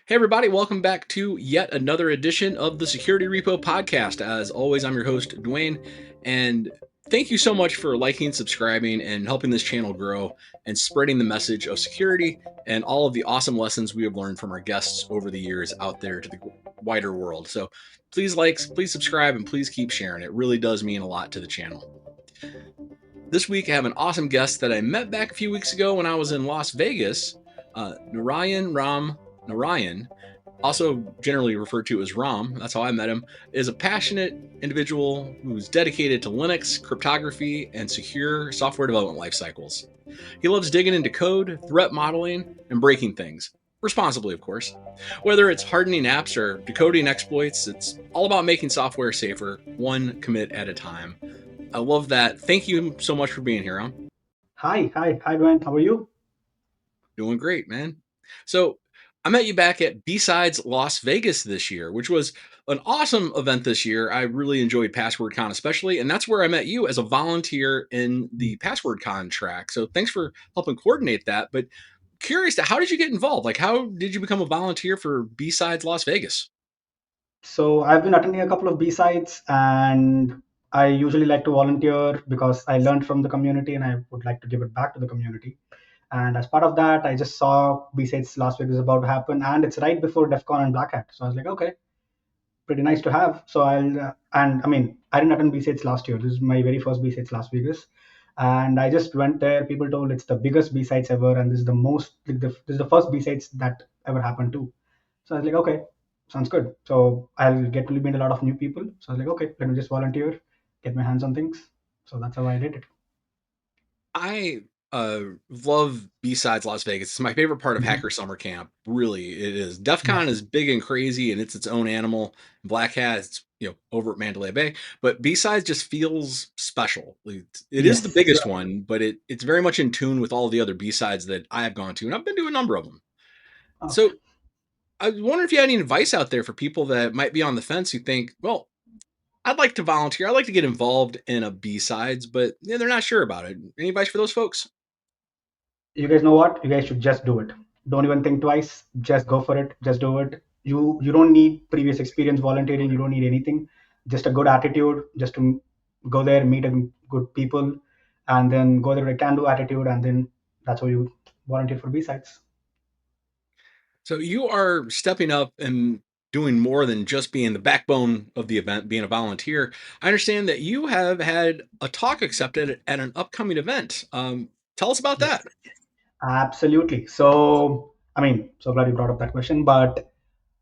Hey, everybody, welcome back to yet another edition of the Security Repo Podcast. As always, I'm your host, Dwayne, and thank you so much for liking, subscribing, and helping this channel grow and spreading the message of security and all of the awesome lessons we have learned from our guests over the years out there to the wider world. So please please subscribe, and please keep sharing. It really does mean a lot to the channel. This week, I have an awesome guest that I met back a few weeks ago when I was in Las Vegas, Narayan Ram Narayan, also generally referred to as Ram, that's how I met him, is a passionate individual who's dedicated to Linux, cryptography, and secure software development life cycles. He loves digging into code, threat modeling, and breaking things. Responsibly, of course. Whether it's hardening apps or decoding exploits, it's all about making software safer, one commit at a time. I love that. Thank you so much for being here, Ram. Hi, Dwayne. How are you? Doing great, man. So I met you back at BSides Las Vegas this year, which was an awesome event this year. I really enjoyed PasswordCon especially, and that's where I met you as a volunteer in the PasswordCon track. So thanks for helping coordinate that. But curious to how did you get involved? Like how did you become a volunteer for BSides Las Vegas? So I've been attending a couple of B-sides, and I usually like to volunteer because I learned from the community and I would like to give it back to the community. And as part of that, I just saw B-sides last week is about to happen, and it's right before DEF CON and Black Hat. So I was like, okay, pretty nice to have. So and I mean, I didn't attend B-sides last year. This is my very first B-sides Las Vegas. And I just went there. People told it's the biggest B-sides ever, and this is the most, like this is the first B-sides that ever happened too. So I was like, okay, sounds good. So I'll get to meet a lot of new people. So I was like, okay, let me just volunteer, get my hands on things. So that's how I did it. I love B-Sides Las Vegas. It's my favorite part of Mhm. Hacker Summer Camp. Really, it is. DEF Yeah. CON is big and crazy, and it's its own animal. Black Hat, it's over at Mandalay Bay, but B-Sides just feels special. It is the Yes. biggest one, but it's very much in tune with all the other B-Sides that I have gone to, and I've been to a number of them. Okay. So I was wondering if you had any advice out there for people that might be on the fence who think, well, I'd like to volunteer, I'd like to get involved in a B-Sides, but they're not sure about it. Any advice for those folks? You guys know what? You guys should just do it. Don't even think twice. Just go for it. Just do it. You don't need previous experience volunteering. You don't need anything. Just a good attitude. Just to go there, meet a good people, and then go there with a can-do attitude, and then that's how you volunteer for B-sides. So you are stepping up and doing more than just being the backbone of the event, being a volunteer. I understand that you have had a talk accepted at an upcoming event. Tell us about Yes. that. Absolutely. So, I mean, so glad you brought up that question. But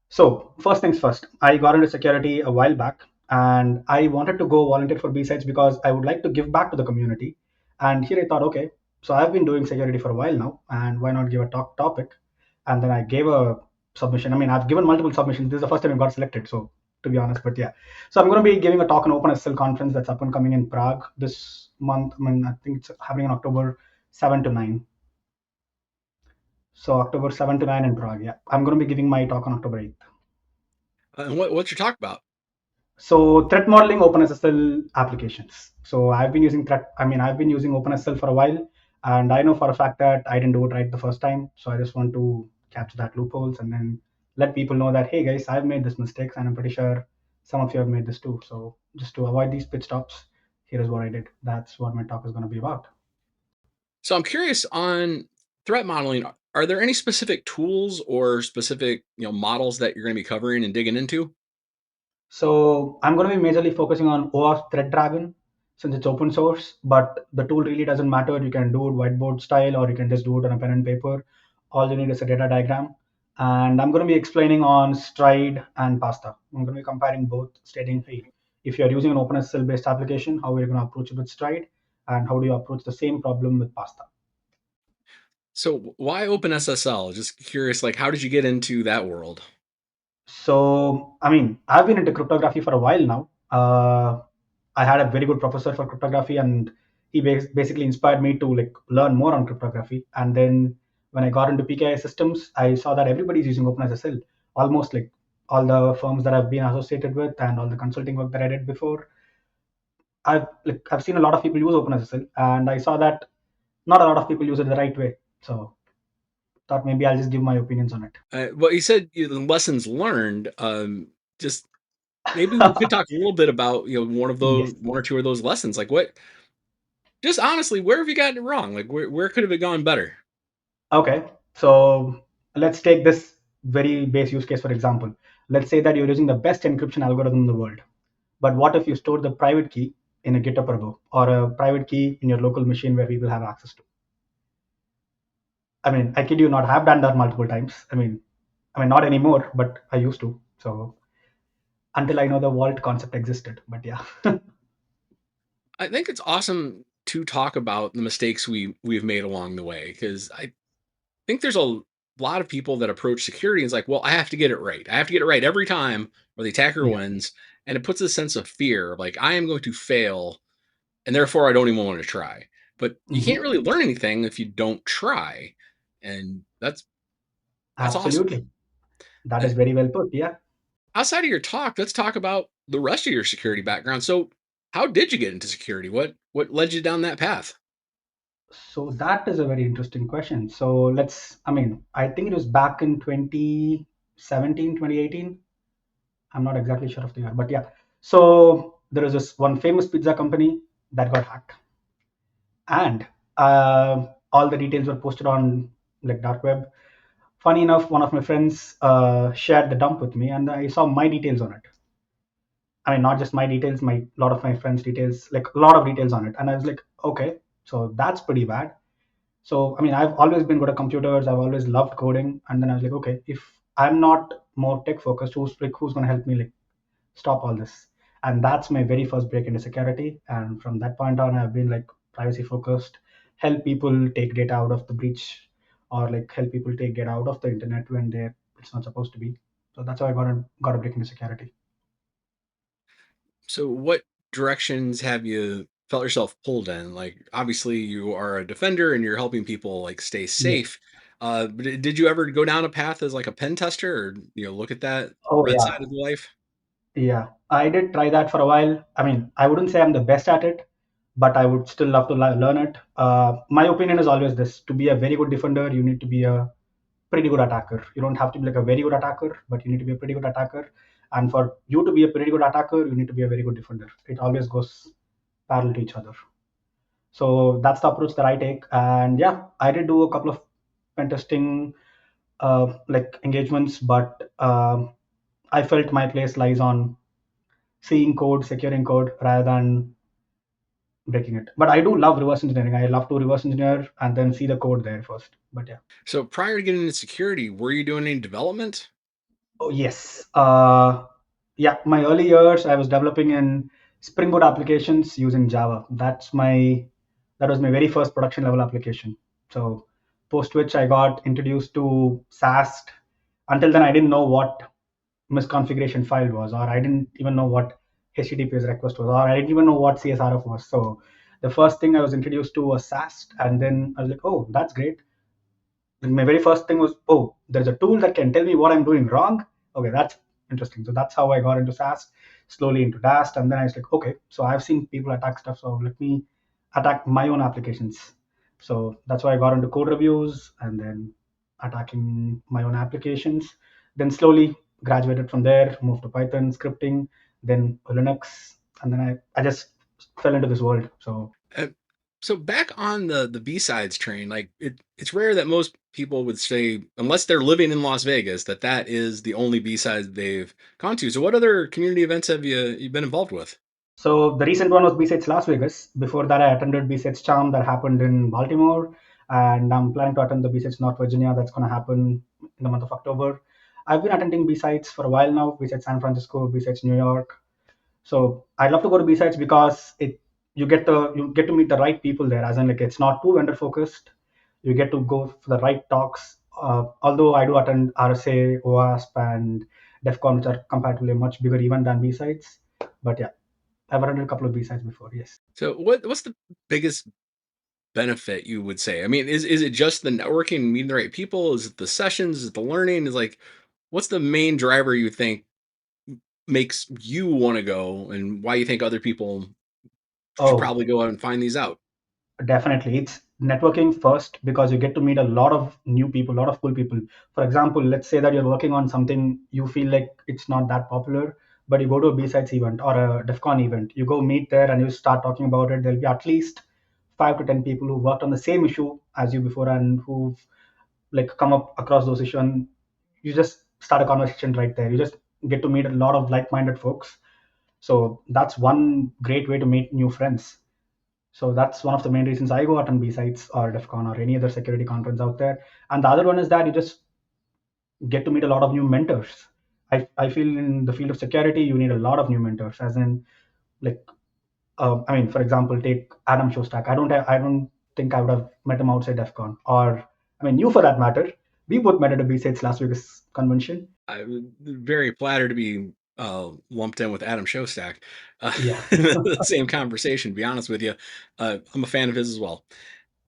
so, first things first, I got into security a while back and I wanted to go volunteer for B-Sides because I would like to give back to the community. And here I thought, okay, so I've been doing security for a while now, and why not give a topic? And then I gave a submission. I mean, I've given multiple submissions. This is the first time I got selected. So, to be honest, but yeah. So, I'm going to be giving a talk on OpenSSL conference that's up and coming in Prague this month. I mean, I think it's happening on October 7 to 9. So October 7 to 9 in Prague. Yeah. I'm going to be giving my talk on October 8th. And what's your talk about? So threat modeling OpenSSL applications. So I've been using OpenSSL for a while, and I know for a fact that I didn't do it right the first time. So I just want to capture that loopholes and then let people know that, hey guys, I've made this mistakes and I'm pretty sure some of you have made this too. So just to avoid these pit stops, here is what I did. That's what my talk is going to be about. So I'm curious on threat modeling. Are there any specific tools or specific models that you're going to be covering and digging into? So I'm going to be majorly focusing on OAuth Threat Dragon since it's open source, but the tool really doesn't matter. You can do it whiteboard style or you can just do it on a pen and paper. All you need is a data diagram. And I'm going to be explaining on Stride and Pasta. I'm going to be comparing both, stating, hey, if you're using an OpenSSL based application, how are you going to approach it with Stride? And how do you approach the same problem with Pasta? So why OpenSSL? Just curious, like how did you get into that world? So, I mean, I've been into cryptography for a while now. I had a very good professor for cryptography, and he basically inspired me to like learn more on cryptography. And then when I got into PKI systems, I saw that everybody's using OpenSSL. Almost like all the firms that I've been associated with and all the consulting work that I did before, I've seen a lot of people use OpenSSL, and I saw that not a lot of people use it the right way. So thought maybe I'll just give my opinions on it. Well, you said the lessons learned. Just maybe we could talk a little bit about Yes. one or two of those lessons. Like what? Just honestly, where have you gotten it wrong? Like where could have it gone better? Okay. So let's take this very base use case for example. Let's say that you're using the best encryption algorithm in the world. But what if you store the private key in a GitHub repo or a private key in your local machine where people have access to? I mean, I kid you not, have done that multiple times. I mean, not anymore, but I used to. So until I know the vault concept existed, but yeah. I think it's awesome to talk about the mistakes we've made along the way because I think there's a lot of people that approach security and is like, well, I have to get it right. I have to get it right every time, or the attacker Yeah. wins, and it puts a sense of fear, like I am going to fail, and therefore I don't even want to try. But you can't Hmm. really learn anything if you don't try, and that's awesome. Absolutely. That Uh, is very well put. Yeah. Outside of your talk, let's talk about the rest of your security background. So, how did you get into security? What led you down that path? So that is a very interesting question. So I think it was back in 2017, 2018. I'm not exactly sure of the year, but yeah. So there is this one famous pizza company that got hacked, and all the details were posted on like dark web. Funny enough, one of my friends shared the dump with me, and I saw my details on it. I mean, not just my details, my lot of my friends' details, like a lot of details on it, and I was like, okay, so that's pretty bad. So I mean, I've always been good at computers. I've always loved coding, and then I was like, okay, if I'm not more tech focused, who's going to help me like stop all this? And that's my very first break into security. And from that point on, I've been like privacy focused, help people take data out of the breach, or like help people take data out of the internet when it's not supposed to be. So that's how I got a break into security. So, what directions have you felt yourself pulled in? Like, obviously, you are a defender and you're helping people like stay Yes. safe. But did you ever go down a path as like a pen tester, or look at that Oh red yeah. side of the life? Yeah, I did try that for a while. I mean, I wouldn't say I'm the best at it, but I would still love to learn it. My opinion is always this: to be a very good defender, you need to be a pretty good attacker. You don't have to be like a very good attacker, but you need to be a pretty good attacker. And for you to be a pretty good attacker, you need to be a very good defender. It always goes parallel to each other. So that's the approach that I take. And yeah, I did do a couple of pen testing like engagements, but I felt my place lies on seeing code, securing code rather than breaking it. But I do love reverse engineering. I love to reverse engineer and then see the code there first. But yeah. So, prior to getting into security, were you doing any development? Oh yes. Yeah, my early years I was developing in Spring Boot applications using Java. That was my very first production level application. So post which I got introduced to SAST. Until then I didn't know what misconfiguration file was, or I didn't even know what HTTPS request was, or I didn't even know what CSRF was. So the first thing I was introduced to was SAST, and then I was like, oh, that's great. And my very first thing was, oh, there's a tool that can tell me what I'm doing wrong. Okay, that's interesting. So that's how I got into SAST, slowly into DAST, and then I was like, okay, so I've seen people attack stuff, so let me attack my own applications. So that's why I got into code reviews and then attacking my own applications. Then slowly graduated from there, moved to Python scripting, then Linux, and then I just fell into this world. So Uh, so back on the BSides train, like it's rare that most people would say, unless they're living in Las Vegas, that is the only BSides they've gone to. So what other community events have you been involved with? So the recent one was BSides Las Vegas. Before that, I attended BSides Charm that happened in Baltimore, and I'm planning to attend the BSides North Virginia that's going to happen in the month of October. I've been attending BSides for a while now. BSides San Francisco, BSides New York. So I love to go to BSides because it you get to meet the right people there. As in, like it's not too vendor focused. You get to go for the right talks. Although I do attend RSA, OASP, and DEF CON, which are comparatively a much bigger event than BSides. But yeah, I've attended a couple of B-sides before, yes. So what's the biggest benefit you would say? I mean, is it just the networking, meeting the right people? Is it the sessions? Is it the learning? Is like what's the main driver you think makes you want to go and why you think other people should Oh, probably go out and find these out? definitely. It's networking first because you get to meet a lot of new people, a lot of cool people. For example, let's say that you're working on something you feel like it's not that popular, but you go to a B-Sides event or a DEF CON event, you go meet there and you start talking about it. There'll be at least 5 to 10 people who worked on the same issue as you before and who've like come up across those issues, and you just start a conversation right there. You just get to meet a lot of like-minded folks. So that's one great way to meet new friends. So that's one of the main reasons I go out on B-Sides or DEF CON or any other security conference out there. And the other one is that you just get to meet a lot of new mentors. I feel in the field of security, you need a lot of new mentors, as in, like, I mean, for example, take Adam Shostak. I don't think I would have met him outside DEF CON. Or, I mean, you for that matter. We both met at a B-Sides Las Vegas convention. I'm very flattered to be lumped in with Adam Shostak Yeah. in the same conversation. To be honest with you, I'm a fan of his as well.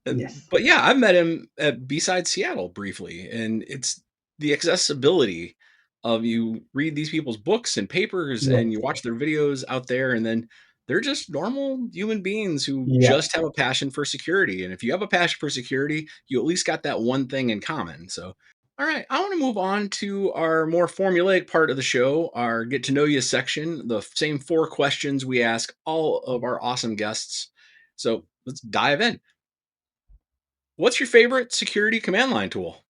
Yes. But yeah, I've met him at B-Side Seattle briefly, and it's the accessibility of you read these people's books and papers and Yes. you watch their videos out there, and then they're just normal human beings who Yeah. just have a passion for security. And if you have a passion for security, you at least got that one thing in common. So, all right, I want to move on to our more formulaic part of the show, our get to know you section, the same 4 questions we ask all of our awesome guests. So let's dive in. What's your favorite security command line tool?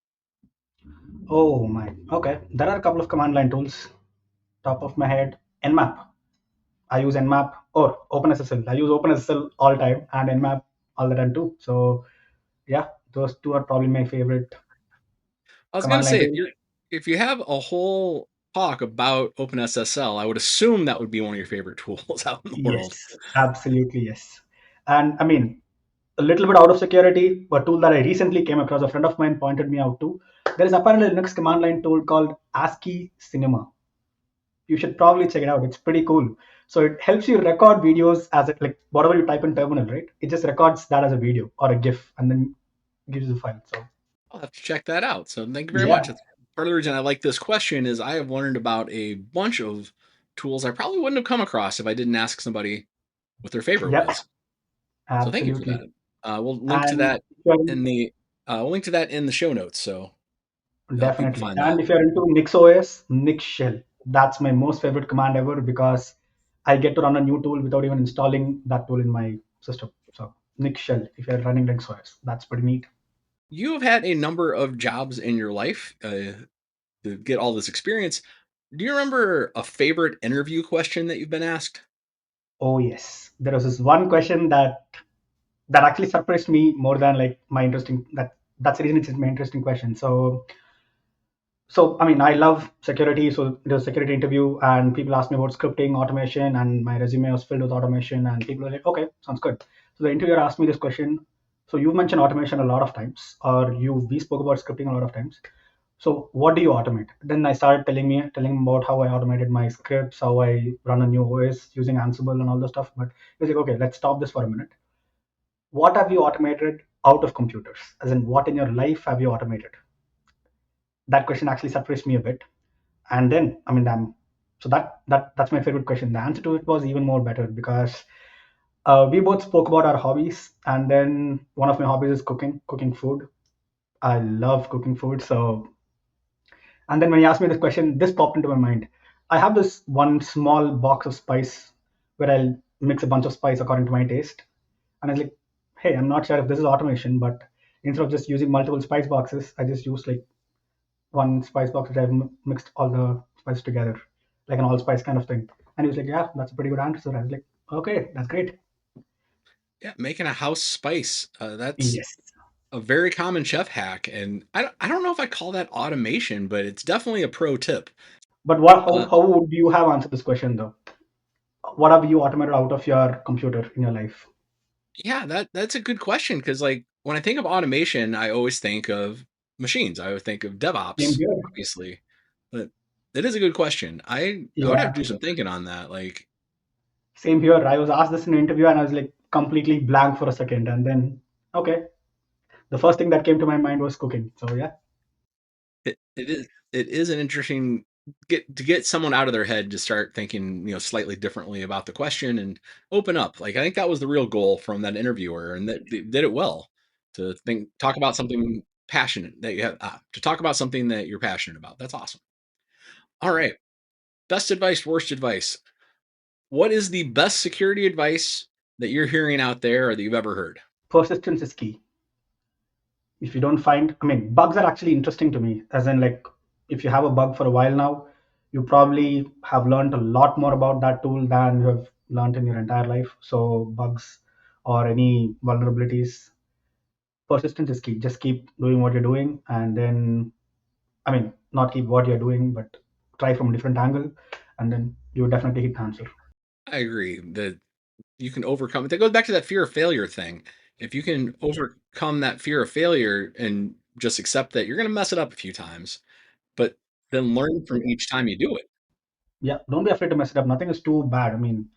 Oh my. Okay. There are a couple of command line tools. Top of my head, Nmap. I use Nmap or OpenSSL. I use OpenSSL all time and Nmap all the time too. So yeah, those two are probably my favorite I was gonna command line say tools. if you have a whole talk about OpenSSL, I would assume that would be one of your favorite tools out in the world. Yes, absolutely yes. And I mean, a little bit out of security, a tool that I recently came across, a friend of mine pointed me out to. There is apparently a Linux command line tool called ASCII Cinema. You should probably check it out. It's pretty cool. So it helps you record videos as it, like whatever you type in terminal, right? It just records that as a video or a GIF and then gives you the file. So I'll have to check that out. So thank you very much. yeah, That's part of the reason I like this question is I have learned about a bunch of tools I probably wouldn't have come across if I didn't ask somebody what their favorite yep, was. So thank you for absolutely. that. We'll link to And that if you're, in the we'll link to that in the show notes. So help people definitely. find And that. if you're into NixOS, Nix Shell, that's my most favorite command ever because I get to run a new tool without even installing that tool in my system. So Nix Shell, if you're running NixOS, that's pretty neat. You have had a number of jobs in your life to get all this experience. Do you remember a favorite interview question that you've been asked? Oh yes, there was this one question that actually surprised me more than like my interesting that's the reason it's my interesting question. So I mean, I love security. So it was a security interview, and people asked me about scripting, automation, and my resume was filled with automation. And people were like, "Okay, sounds good." So the interviewer asked me this question. So you've mentioned automation a lot of times, or we spoke about scripting a lot of times. So what do you automate? Then I started telling him about how I automated my scripts, how I run a new OS using Ansible and all the stuff. But he was like, "Okay, let's stop this for a minute. What have you automated out of computers? As in, what in your life have you automated?" That question actually surprised me a bit. And then, I mean, so that's my favorite question. The answer to it was even more better because we both spoke about our hobbies, and then one of my hobbies is cooking food. I love cooking food. So, and then when he asked me this question, this popped into my mind. I have this one small box of spice where I'll mix a bunch of spice according to my taste. And I was like, hey, I'm not sure if this is automation, but instead of just using multiple spice boxes, I just use like one spice box which I've mixed all the spices together, like an allspice kind of thing. And he was like, yeah, that's a pretty good answer. I was like, okay, that's great. Yeah, making a house spice. That's Yes. a very common chef hack, and I don't know if I call that automation, but it's definitely a pro tip. But Uh, how would you have answered this question though? What have you automated out of your computer in your life? yeah, that's a good question because like when I think of automation, I always think of machines. I would think of Same DevOps, here. obviously, but it is a good question. I would have Yeah. to do some thinking on that. Like Same here. I was asked this in an interview and I was like completely blank for a second. And then, okay, the first thing that came to my mind was cooking. So yeah. it is an interesting get someone out of their head to start thinking slightly differently about the question and open up. Like I think that was the real goal from that interviewer, and that they did it well. to talk about something passionate that you have, to talk about something that you're passionate about. That's awesome. All right. Best advice, worst advice. What is the best security advice that you're hearing out there or that you've ever heard? Persistence is key. If you don't find, I mean, bugs are actually interesting to me, as in, like, if you have a bug for a while now, you probably have learned a lot more about that tool than you have learned in your entire life. So bugs or any vulnerabilities, persistence is key. Just keep doing what you're doing, and then, I mean, not keep what you're doing, but try from a different angle, and then you will definitely hit the answer. I agree that you can overcome it. That goes back to that fear of failure thing. If you can overcome that fear of failure and just accept that you're going to mess it up a few times, but then learn from each time you do it. Yeah, don't be afraid to mess it up. Nothing is too bad. I mean,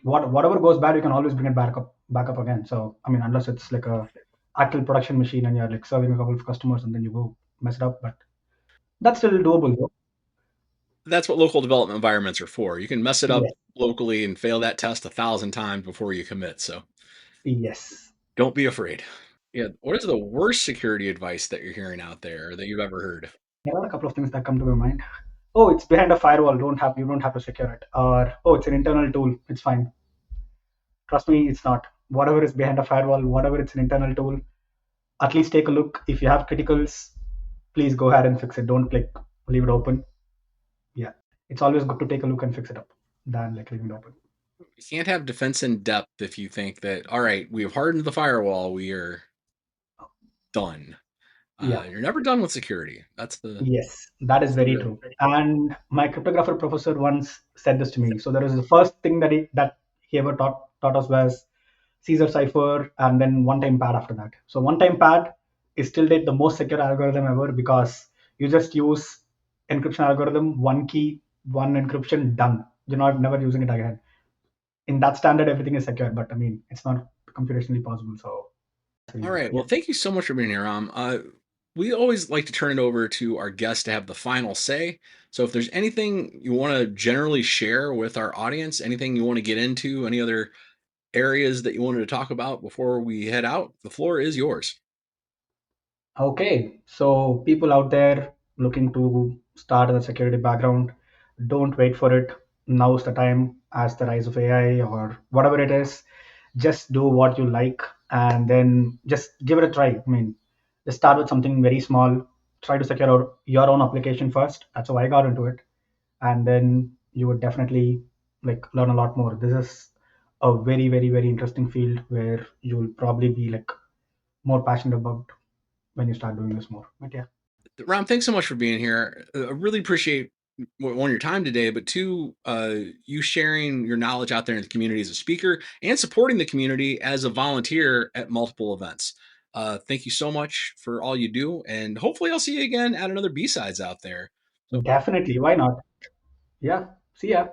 whatever goes bad, you can always bring it back up again. So, I mean, unless it's like a actual production machine and you're like serving a couple of customers and then you go mess it up, but that's still doable though. That's what local development environments are for. You can mess it up Yes. locally and fail that test 1,000 times before you commit. So Yes. don't be afraid. Yeah. What is the worst security advice that you're hearing out there that you've ever heard? There are a couple of things that come to my mind. Oh, it's behind a firewall. You don't have to secure it. Or, oh, it's an internal tool. It's fine. Trust me, it's not. Whatever is behind a firewall, whatever it's an internal tool, at least take a look. If you have criticals, please go ahead and fix it. Don't like leave it open. Yeah, it's always good to take a look and fix it up than like leaving it open. You can't have defense in depth if you think that, all right, we have hardened the firewall, we are done. Yeah. You're never done with security. Yes, that is That's the very real. true. And my cryptographer professor once said this to me. So there was the first thing that he ever taught us was Caesar cipher and then one-time pad after that. So one-time pad is still date the most secure algorithm ever because you just use encryption algorithm, one key, one encryption, done. You're not never using it again. In that standard, everything is secure, but I mean, it's not computationally possible. So All right. yeah. Well, thank you so much for being here, Ram. We always like to turn it over to our guests to have the final say. So, if there's anything you want to generally share with our audience, anything you want to get into, any other areas that you wanted to talk about before we head out, the floor is yours. Okay, so people out there looking to start in a security background, don't wait for it. Now's the time, as the rise of AI or whatever it is. Just do what you like and then just give it a try. I mean, just start with something very small. Try to secure your own application first. That's how I got into it. And then you would definitely like learn a lot more. This is a very, very, very interesting field where you'll probably be like more passionate about when you start doing this more. But yeah. Ram, thanks so much for being here. I really appreciate one your time today, but two, you sharing your knowledge out there in the community as a speaker and supporting the community as a volunteer at multiple events. Thank you so much for all you do, and hopefully, I'll see you again at another BSides out there. So, Definitely. Why not? Yeah. See ya.